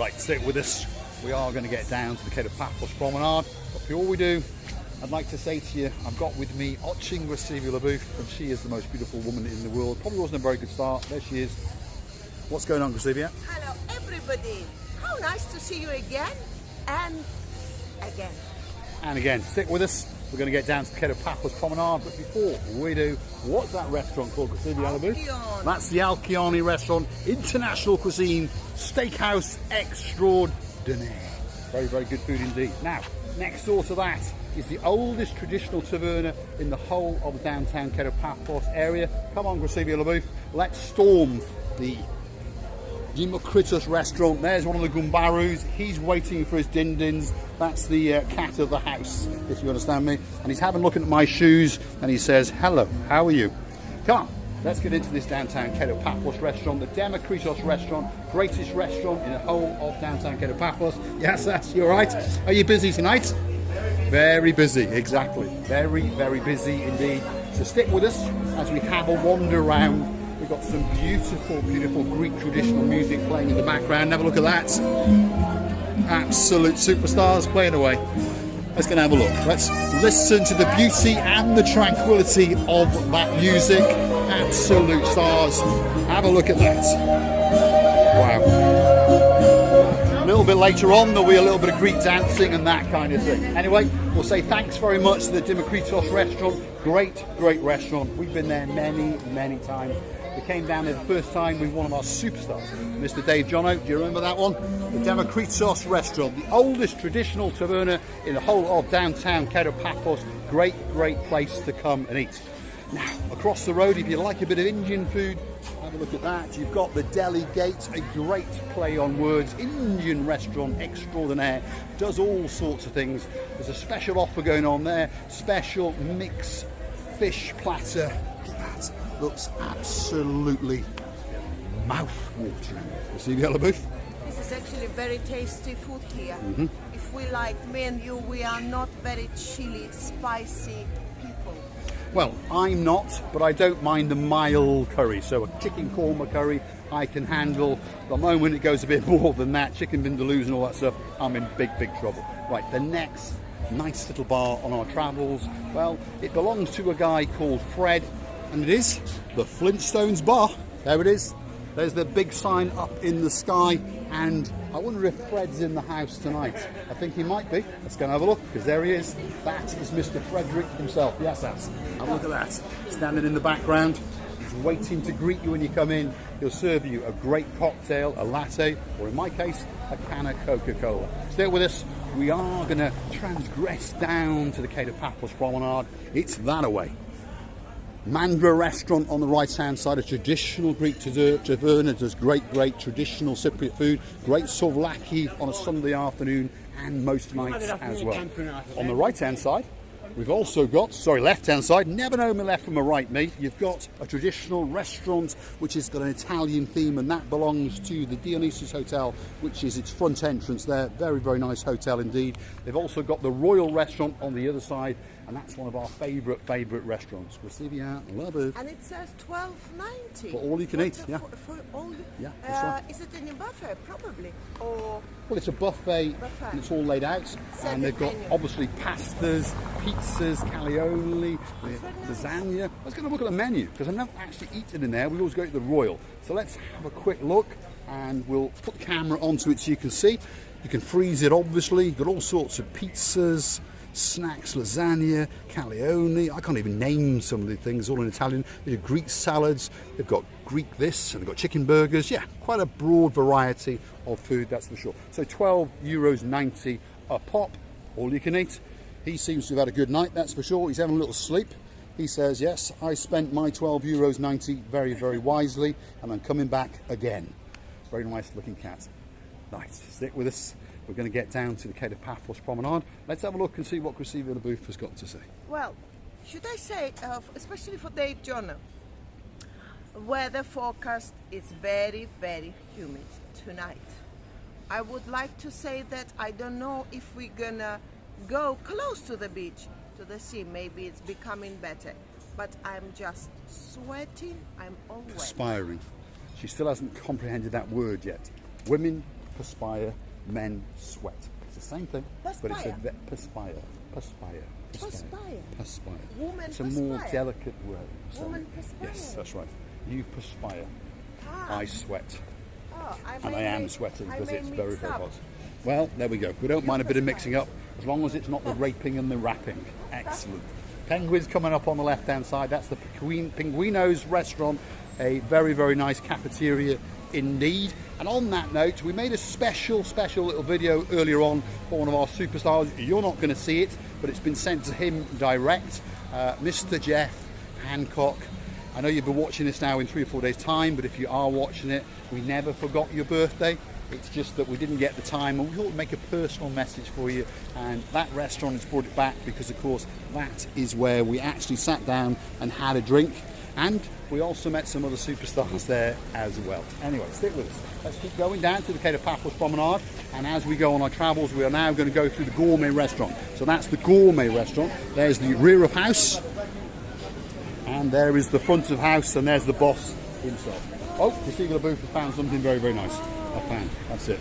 Right, stick with us. We are going to get down to the Cape of Paphos promenade. But before we do, I'd like to say to you, I've got with me Grisivia LaBouffe, and she is the most beautiful woman in the world. Probably wasn't a very good start. There she is. What's going on, Grisivia? Hello, everybody. How nice to see you again and again. And again, stick with us. We're going to get down to the Cape of Paphos promenade. But before we do, what's that restaurant called, Grisivia LaBouffe? That's the Alkiani restaurant, international cuisine, steakhouse extraordinaire. Very, very good food indeed. Now, next door to that is the oldest traditional taverna in the whole of the downtown Cape of Paphos area. Come on, Grisivia LaBouffe, let's storm the Demokritos restaurant. There's one of the Gumbarus. He's waiting for his din-dins. That's the cat of the house, if you understand me. And he's having a look at my shoes and he says, hello, how are you? Come on, let's get into this downtown Cape of Paphos restaurant, the Demokritos restaurant, greatest restaurant in the whole of downtown Cape of Paphos. Yes, that's you all right? Are you busy tonight? Very busy, exactly. Very, very busy indeed. So stick with us as we have a wander around. We've got some beautiful, beautiful Greek traditional music playing in the background. Have a look at that. Absolute superstars playing away. Let's go and have a look. Let's listen to the beauty and the tranquility of that music. Absolute stars. Have a look at that. Wow. A little bit later on, there'll be a little bit of Greek dancing and that kind of thing. Anyway, we'll say thanks very much to the Demokritos restaurant. Great, great restaurant. We've been there many, many times. We came down there the first time with one of our superstars, Mr. Dave Jono. Do you remember that one? The Demokritos restaurant, the oldest traditional taverna in the whole of downtown Cape of Paphos. Great, great place to come and eat. Now, across the road, if you like a bit of Indian food, have a look at that. You've got the Deli Gate, a great play on words. Indian restaurant extraordinaire. Does all sorts of things. There's a special offer going on there. Special mixed fish platter. Look at that. Looks absolutely mouth-watering. Grisivia LaBouffe? This is actually very tasty food here. If we like, me and you, we are not very chili, spicy people. Well, I'm not, but I don't mind a mild curry. So a chicken korma curry I can handle. The moment it goes a bit more than that, chicken vindaloos and all that stuff, I'm in big, big trouble. Right, the next nice little bar on our travels, well, it belongs to a guy called Fred, and it is the Flintstones Bar. There it is. There's the big sign up in the sky, and I wonder if Fred's in the house tonight. I think he might be. Let's go and have a look, because there he is. That is Mr. Frederick himself. Yes, that's. Have a look at that. Standing in the background. He's waiting to greet you when you come in. He'll serve you a great cocktail, a latte, or in my case, a can of Coca-Cola. Stay with us. We are going to transgress down to the Cape of Paphos promenade. It's that away. Mandra restaurant on the right hand side, a traditional Greek taverna, does great, great traditional Cypriot food, great souvlaki on a Sunday afternoon and most nights as well. On the right hand side, we've also got, left hand side, never know my left from my right, mate. You've got a traditional restaurant which has got an Italian theme, and that belongs to the Dionysus Hotel, which is its front entrance there. Very, very nice hotel indeed. They've also got the Royal Restaurant on the other side, and that's one of our favourite restaurants. Grisivia LaBouffe. And it says $12.90. For all you can eat, yeah. For all, yeah, that's right. Is it in a buffet, probably? Or well, it's a buffet, and it's all laid out. And they've got, obviously, pastas, pizzas, caglioli, lasagna. I was going to look at the menu, because I've never actually eaten in there. We always go to the Royal. So let's have a quick look, and we'll put the camera onto it so you can see. You can freeze it, obviously. You've got all sorts of pizzas, snacks, lasagna, caglioni. I can't even name some of the things, all in Italian. They do Greek salads, they've got Greek this, and they've got chicken burgers. Yeah, quite a broad variety of food, that's for sure. So €12.90 a pop, all you can eat. He seems to have had a good night, that's for sure. He's having a little sleep. He says, yes, I spent my €12.90 very, very wisely, and I'm coming back again. Very nice looking cat. Nice, stick with us. We're going to get down to the Cape of Paphos promenade. Let's have a look and see what Grisivia LaBouffe has got to say. Well, should I say, especially for Dave Jono, weather forecast is very, very humid tonight. I would like to say that I don't know if we're gonna go close to the beach, to the sea. Maybe it's becoming better, but I'm just sweating. I'm all wet. Perspiring. She still hasn't comprehended that word yet. Women perspire, men sweat. It's the same thing, but it's a perspire. Perspire. Woman It's a perspire. more delicate word. So, Woman perspire. yes, that's right. You perspire. I sweat. Oh, And I am sweating because it's very, very hot. Well, there we go. We don't mind a bit of mixing up, as long as it's not the raping and the wrapping. Excellent. Penguins coming up on the left-hand side. That's the Pinguino's restaurant. A very, very nice cafeteria indeed. And on that note, we made a special little video earlier on for one of our superstars. You're not going to see it, but it's been sent to him direct. Mr. Jeff Hancock. I know you've been watching this now in 3 or 4 days' time, but if you are watching it, we never forgot your birthday. It's just that we didn't get the time, and we thought we'd make a personal message for you. And that restaurant has brought it back because, of course, that is where we actually sat down and had a drink. And we also met some other superstars there as well. Anyway, stick with us. Let's keep going down to the Cape of Paphos Promenade. And as we go on our travels, we are now going to go through the gourmet restaurant. So that's the gourmet restaurant. There's the rear of house. And there is the front of house. And there's the boss himself. Oh, the Seagull booth has found something very, very nice. I found. That's it.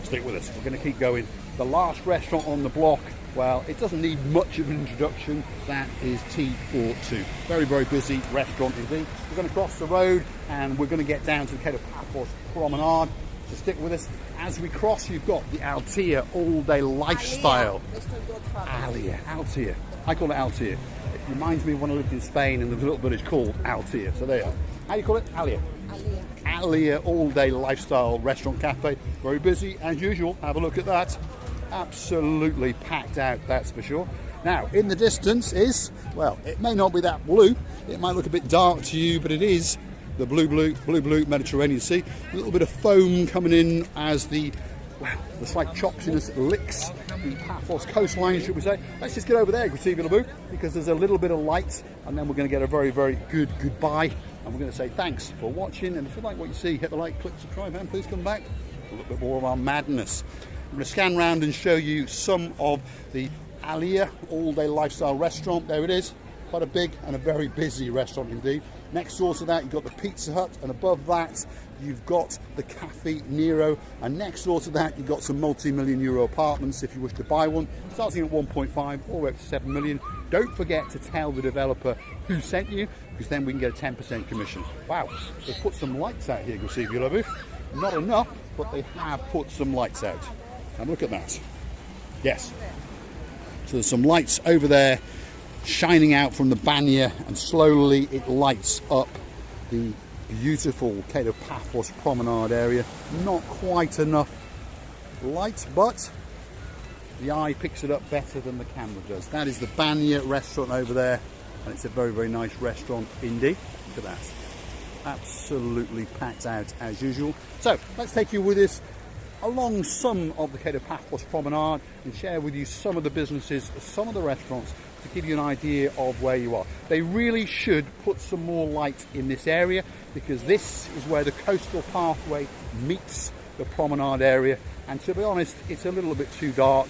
Stick with us. We're going to keep going. The last restaurant on the block, well, it doesn't need much of an introduction. That is T42. Very, very busy restaurant indeed. We're going to cross the road and we're going to get down to the Cape of Paphos Promenade. So stick with us. As we cross, you've got the Altea all-day lifestyle. Altea. I call it Altea. It reminds me of when I lived in Spain and there was a little village called Altea. So there you are. How do you call it? Alea all-day lifestyle restaurant cafe. Very busy as usual. Have a look at that. Absolutely packed out, that's for sure. Now, in the distance is, well, it may not be that blue. It might look a bit dark to you, but it is the blue Mediterranean Sea. A little bit of foam coming in as the slight chopsiness licks the Paphos coastline, should we say. Let's just get over there, because there's a little bit of light, and then we're going to get a very, very good goodbye. And we're going to say thanks for watching. And if you like what you see, hit the like, click, subscribe, and please come back. A little bit more of our madness. I'm going to scan around and show you some of the Alea all-day lifestyle restaurant. There it is. Quite a big and a very busy restaurant indeed. Next door to that, you've got the Pizza Hut, and above that, you've got the Cafe Nero. And next door to that, you've got some multi-million euro apartments if you wish to buy one, starting at 1.5 all the way up to 7 million. Don't forget to tell the developer who sent you, because then we can get a 10% commission. Wow, they've put some lights out here, Not enough, but they have put some lights out. Have a look at that. Yes. So there's some lights over there shining out from the banya, and slowly it lights up the beautiful Cape of Paphos Promenade area. Not quite enough light, but the eye picks it up better than the camera does. That is the Banya restaurant over there, and it's a very, very nice restaurant indeed. Look at that. Absolutely packed out as usual. So let's take you with us along some of the Cape of Paphos Promenade and share with you some of the businesses, some of the restaurants, to give you an idea of where you are. They really should put some more light in this area, because this is where the coastal pathway meets the promenade area, and to be honest, it's a little bit too dark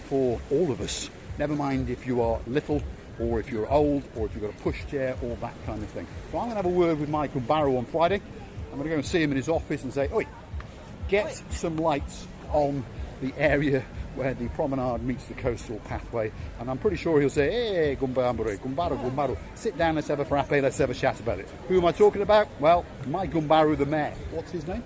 for all of us. Never mind if you are little, or if you're old, or if you've got a pushchair, or that kind of thing. So I'm going to have a word with Michael Barrow on Friday. I'm going to go and see him in his office and say, oi, get some lights on the area where the promenade meets the coastal pathway. And I'm pretty sure he'll say, hey, Gumbaru, sit down, let's have a frappe, let's have a chat about it. Who am I talking about? Well, my Gumbaru, the mayor. What's his name?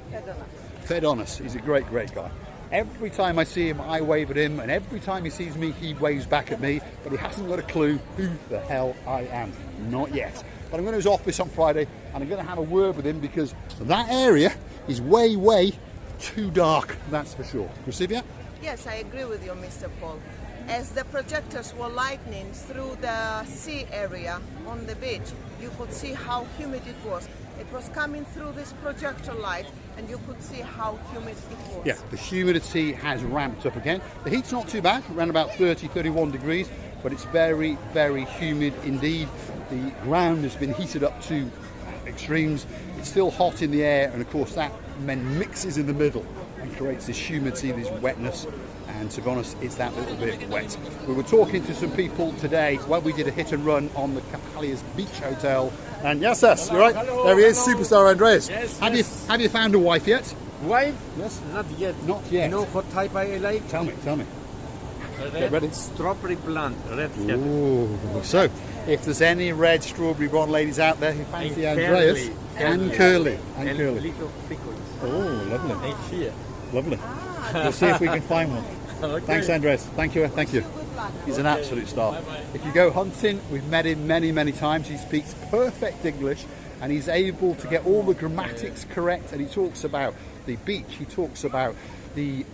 Fedonis. He's a great, great guy. Every time I see him, I wave at him, and every time he sees me, he waves back at me, but he hasn't got a clue who the hell I am. Not yet. But I'm going to his office on Friday, and I'm going to have a word with him, because that area is way, way too dark, that's for sure. Crescivia? Yes, I agree with you, Mr. Paul. As the projectors were lightning through the sea area on the beach, you could see how humid it was. It was coming through this projector light, and you could see how humid it was. Yeah, the humidity has ramped up again. The heat's not too bad, around about 30, 31 degrees, but it's very, very humid indeed. The ground has been heated up to extremes. It's still hot in the air, and of course that then mixes in the middle and creates this humidity, this wetness, and to be honest, it's that little bit wet. We were talking to some people today while we did a hit and run on the Capalias Beach Hotel, and yes, you're right, there he is, superstar Andreas. Yes, have you found a wife yet? Wine? Yes. Not yet. Not yet. You know what type I like? Tell me, tell me. Red ready? strawberry blonde. Red Ooh. So, if there's any red strawberry blonde ladies out there who fancy Andreas, and curly. and little pickles. Oh, lovely. And here. Lovely. We'll see if we can find one. Okay. Thanks, Andres. Thank you. Thank you. He's an absolute star. If you go hunting, we've met him many, many times. He speaks perfect English and he's able to get all the grammatics correct. And he talks about the beach. He talks about the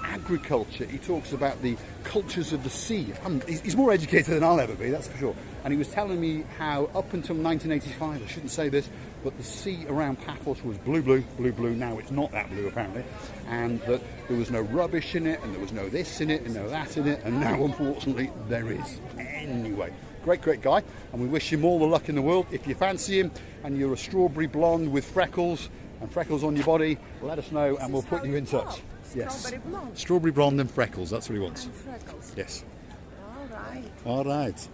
agriculture. He talks about the cultures of the sea. He's more educated than I'll ever be, that's for sure. And he was telling me how up until 1985, I shouldn't say this, but the sea around Paphos was blue, blue, blue, blue. Now it's not that blue apparently, and that there was no rubbish in it, and there was no this in it, and no that in it, and now unfortunately there is. Anyway, great, great guy, and we wish him all the luck in the world. If you fancy him and you're a strawberry blonde with freckles and freckles on your body, let us know and we'll put you in touch. Yes. Strawberry blonde. Strawberry blonde and freckles, that's what he wants. And freckles. Yes. All right. All right.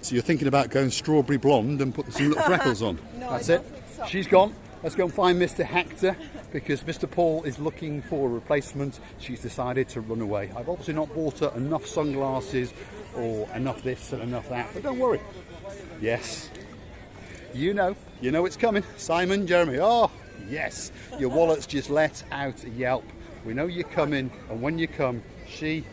So you're thinking about going strawberry blonde and putting some little freckles on. No, That's I it. don't think so. She's gone. Let's go and find Mr. Hector because Mr. Paul is looking for a replacement. She's decided to run away. I've obviously not bought her enough sunglasses or enough this and enough that, but don't worry. Yes. You know it's coming. Simon, Jeremy. Oh, yes. Your wallet's just let out a yelp. We know you're coming, and when you come, she's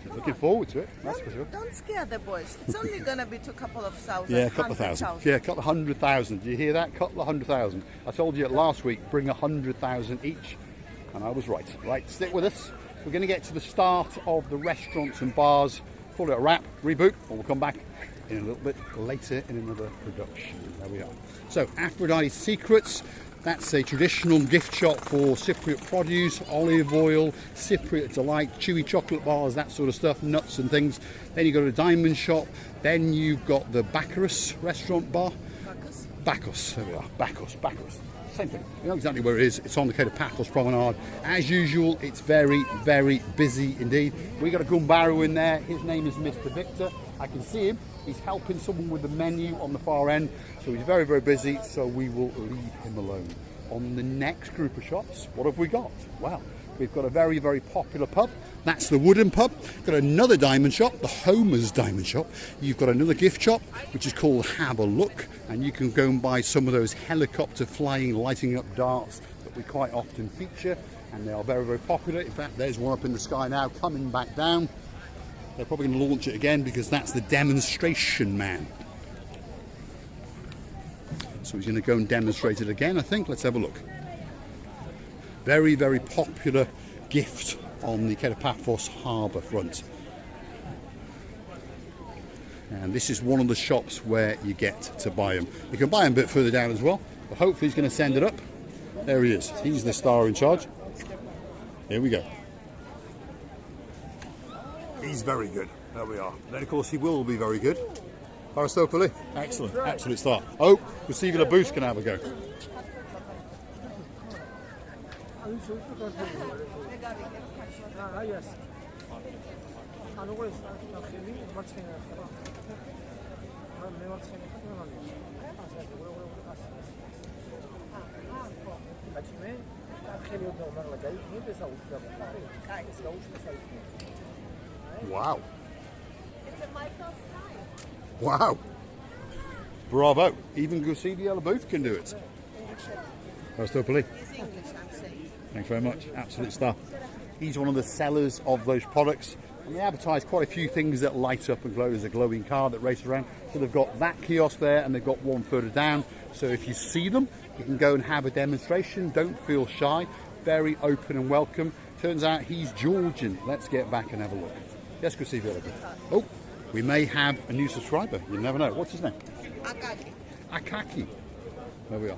looking forward to it, that's for sure. Don't scare the boys. It's only going to be to a couple of thousand. Yeah, a couple of thousand. Yeah, a couple of 100,000. Do you hear that? A couple of 100,000. I told you last week, bring 100,000 each, and I was right. Right, stick with us. We're going to get to the start of the restaurants and bars, call it a wrap, reboot, or we'll come back in a little bit later in another production. There we are. So, Aphrodite Secrets. That's a traditional gift shop for Cypriot produce, olive oil, Cypriot delight, chewy chocolate bars, that sort of stuff, nuts and things. Then you've got a diamond shop. Then you've got the Bacchus restaurant bar. Bacchus, there we are. Bacchus. Same thing. You know exactly where it is. It's on the Cape of Paphos Promenade. As usual, it's very, very busy indeed. We got a Gumbaru in there. His name is Mr. Victor. I can see him. He's helping someone with the menu on the far end. So he's very, very busy. So we will leave him alone. On the next group of shops, what have we got? Well, we've got a very, very popular pub. That's the Wooden Pub. Got another diamond shop, the Homer's Diamond Shop. You've got another gift shop, which is called Have a Look. And you can go and buy some of those helicopter flying, lighting up darts that we quite often feature. And they are very, very popular. In fact, there's one up in the sky now coming back down. They're probably going to launch it again because that's the demonstration man. So he's going to go and demonstrate it again, I think. Let's have a look. Very, very popular gift on the Paphos harbour front. And this is one of the shops where you get to buy them. You can buy them a bit further down as well, but hopefully he's going to send it up. There he is. He's the star in charge. Here we go. He's very good. There we are. Then, of course, he will be very good. Aristopoli. Excellent. Absolute star. Oh, Receiver the Boost can have a go. Wow. Wow. Bravo. Even Gusidia Booth can do it. Aristopoli. He's English, I'm saying. Thanks very much. Absolute star. He's one of the sellers of those products. And they advertise quite a few things that light up and glow. There's a glowing car that races around. So they've got that kiosk there and they've got one further down. So if you see them, you can go and have a demonstration. Don't feel shy. Very open and welcome. Turns out he's Georgian. Let's get back and have a look. Yes, Gusidia. Oh, we may have a new subscriber. You never know. What's his name? Akaki. Akaki. There we are.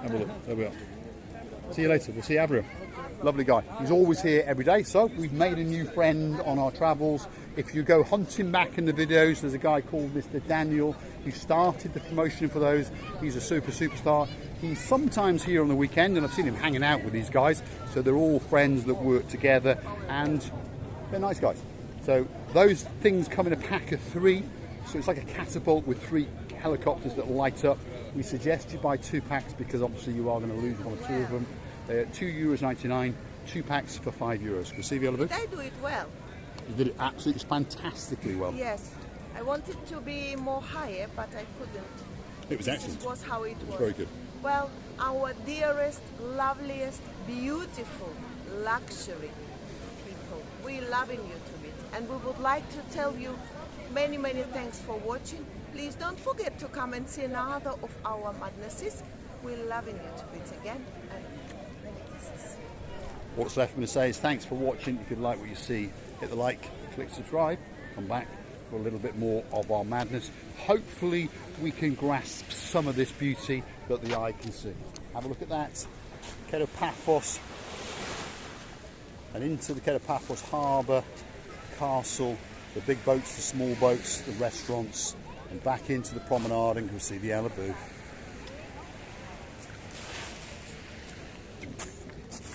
Have a look. There we are. See you later. We'll see Avril. Lovely guy. He's always here every day. So we've made a new friend on our travels. If you go hunting back in the videos, there's a guy called Mr. Daniel who started the promotion for those. He's a superstar. He's sometimes here on the weekend, and I've seen him hanging out with these guys. So they're all friends that work together, and they're nice guys. So those things come in a pack of 3. So it's like a catapult with 3 helicopters that light up. We suggest you buy 2 packs because obviously you are going to lose 1 or 2 of them. €2.99, 2 packs for €5. Can you see the other bit? Did I do it well? You did it absolutely fantastically well. Yes. I wanted to be more higher, but I couldn't. It was excellent. This was how it was. Very good. Well, our dearest, loveliest, beautiful, luxury people, we're loving you to bits. And we would like to tell you many, many thanks for watching. Please don't forget to come and see another of our madnesses. We're loving you to bits again. And many kisses. What's left for me to say is thanks for watching. If you like what you see, hit the like, click subscribe, come back for a little bit more of our madness. Hopefully we can grasp some of this beauty that the eye can see. Have a look at that. Paphos, and into the Paphos harbour, castle, the big boats, the small boats, the restaurants, and back into the promenade, and you can see the Yellow Booth.